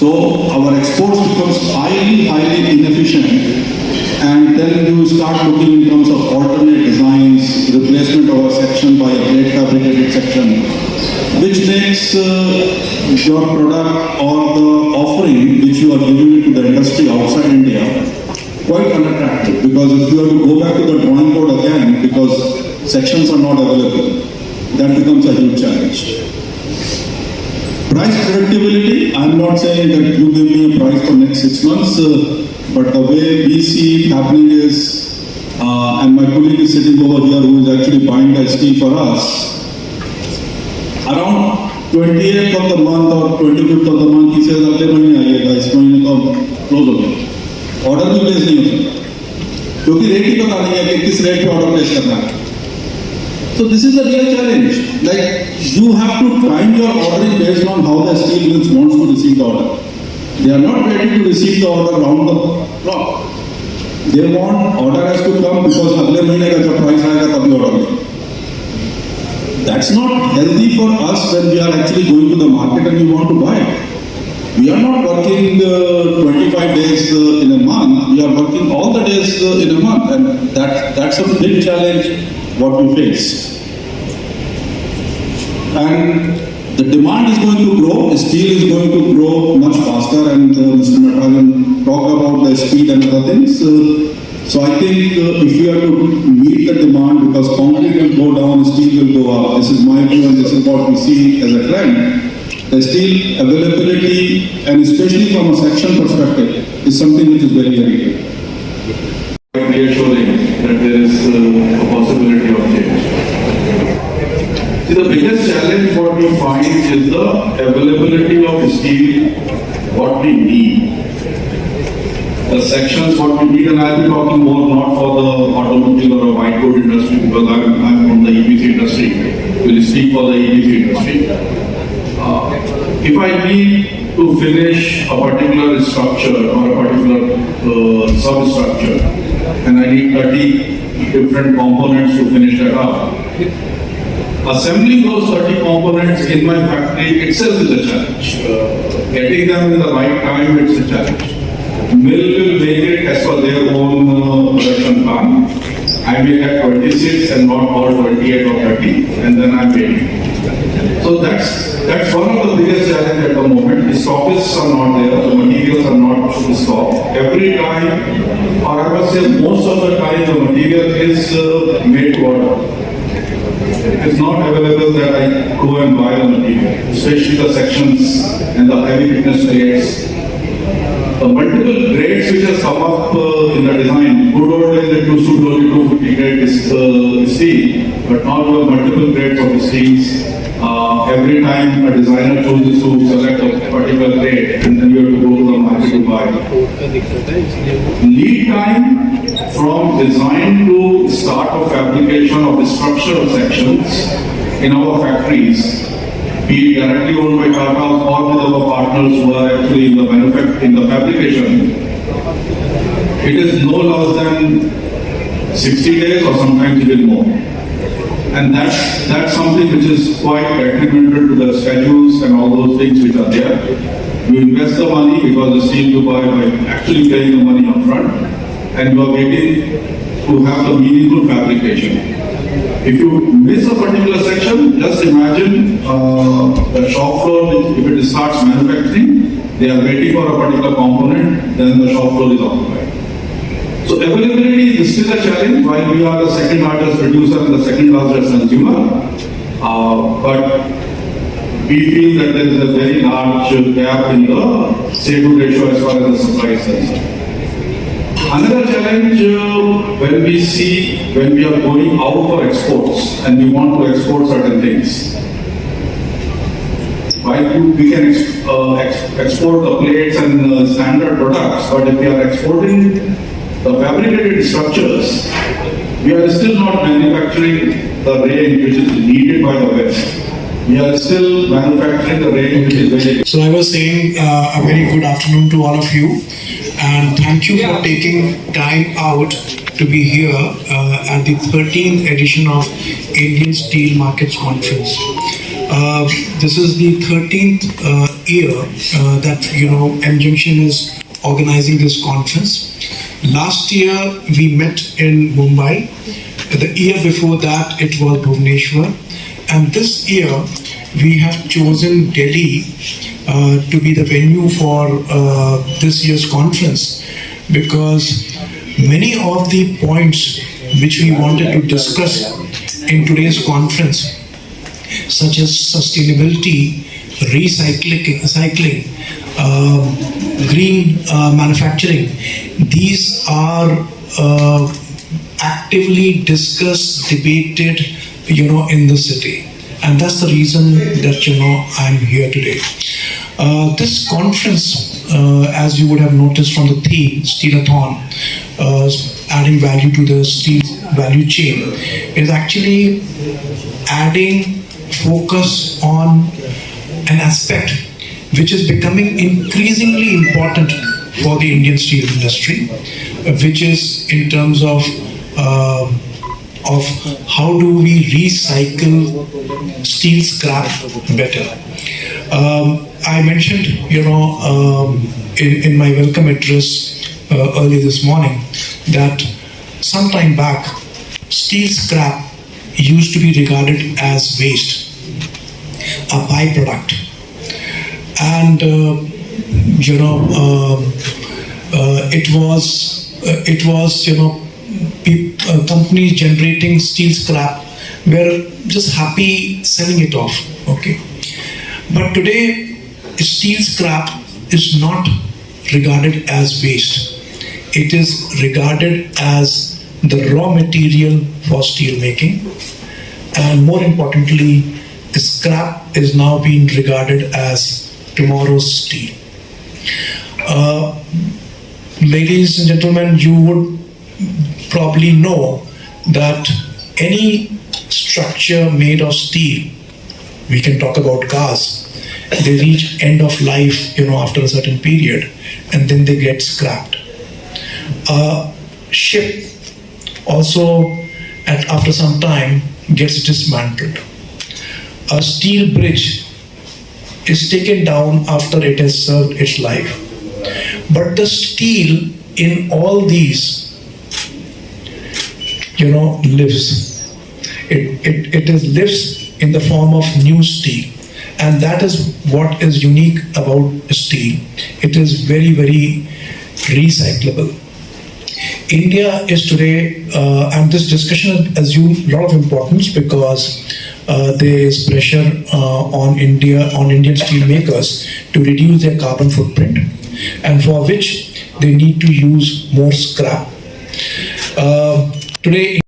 So our exports becomes highly inefficient, and then you start looking in terms of alternate designs, replacement of a section by a plate fabricated section, which makes your product or the offering which you are giving it to the industry outside India quite unattractive, because if you have to go back to the drawing board again because sections are not available, that becomes a huge challenge. Price predictability, I'm not saying that you give me a price for next 6 months, but the way we see it happening is, and my colleague is sitting over here who is actually buying the steel for us, around 28th of the month or 25th of the month, he says, अगले महीने आइएगा, इस महीने तो close हो गया, order भी place नहीं हो सकता, क्योंकि रेट ही पता नहीं है कि किस रेट पे ऑर्डर प्लेस करना है. So this is a real challenge. Like, you have to time your ordering based on how the steel mills wants to receive the order. They are not ready to receive the order round the clock. They want order has to come because अगले महीने का जब price आएगा तभी order मिलेगा. That's not healthy for us when we are actually going to the market and we want to buy. We are not working 25 days in a month. We are working all the days in a month, and that's a big challenge what we face. And the demand is going to grow. Steel is going to grow much faster, and Mr. Natarajan talked about the speed and other things. So I think if we have to meet the demand, because concrete will go down, steel will go up. This is my view, and this is what we see as a trend. The steel availability, and especially from a section perspective, is something which is very good. Reassuring that there is a possibility of change. See, the biggest challenge what we find is the availability of steel, what we need. The sections what we need, and I'll be talking more not for the automobile or a white good industry, because I'm from the EPC industry. We'll speak for the EPC industry. If I need to finish a particular structure or a particular substructure, and I need 30 different components to finish that up, assembling those 30 components in my factory itself is a challenge. Getting them in the right time, it's a challenge. Mill will make it as per their own production plan. I may get 26 and not all 28 or 30, and then I'm waiting. So that's one of the biggest challenges at the moment. The stockists are not there, the materials are not in stock. Every time, or I must say most of the time, the material is made to order. It's not available that I go and buy the material, especially the sections and the heavy thickness grades. The multiple grades which has come up in the design, good old days it used to be only 250 grade steel, but now we have multiple grades of steels. Every time a designer chooses to select a particular grade, and then you have to go to the market to buy. Lead time from design to start of fabrication of the structural sections in our factories, be it directly owned by Tata or with our partners who are actually in the fabrication, it is no less than 60 days or sometimes even more. And that's something which is quite detrimental to the schedules and all those things which are there. You invest the money because the steel you buy by actually paying the money up front, and you are waiting to have the meaningful fabrication. If you miss a particular section, just imagine the shop floor, if it starts manufacturing, they are waiting for a particular component, then the shop floor is occupied. So availability is still a challenge, while we are the second largest producer and the second largest consumer. But we feel that there is a very large gap in the say-to ratio as far as the supply is concerned. Another challenge when we are going out for exports and we want to export certain things. While we can export the plates and standard products, but if we are exporting the fabricated structures, we are still not manufacturing the range which is needed by the West. We are still manufacturing the range which is very... So I was saying a very good afternoon to all of you, and thank you for taking time out to be here at the 13th edition of Indian Steel Markets Conference. This is the 13th year that mjunction is organizing this conference. Last year we met in Mumbai. The year before that it was Bhubaneswar, and this year we have chosen Delhi to be the venue for this year's conference, because many of the points which we wanted to discuss in today's conference, such as sustainability, recycling, green manufacturing, these are actively discussed, debated, in the city. And that's the reason that, I'm here today. This conference, as you would have noticed from the theme, Steelathon, adding value to the steel value chain, is actually adding focus on an aspect which is becoming increasingly important for the Indian steel industry, which is in terms of how do we recycle steel scrap better. I mentioned, in my welcome address early this morning, that some time back, steel scrap used to be regarded as waste, a byproduct, and it was companies generating steel scrap were just happy selling it off. Okay, but today steel scrap is not regarded as waste. It is regarded as the raw material for steel making, and more importantly, scrap is now being regarded as tomorrow's steel. Ladies and gentlemen, you would probably know that any structure made of steel, we can talk about cars, they reach end of life, after a certain period, and then they get scrapped. A ship also, after some time, gets dismantled. A steel bridge is taken down after it has served its life. But the steel in all these, lives. It lives in the form of new steel. And that is what is unique about steel. It is very, very recyclable. India is today, and this discussion has assumed a lot of importance because there is pressure on Indian steel makers to reduce their carbon footprint, and for which they need to use more scrap. Today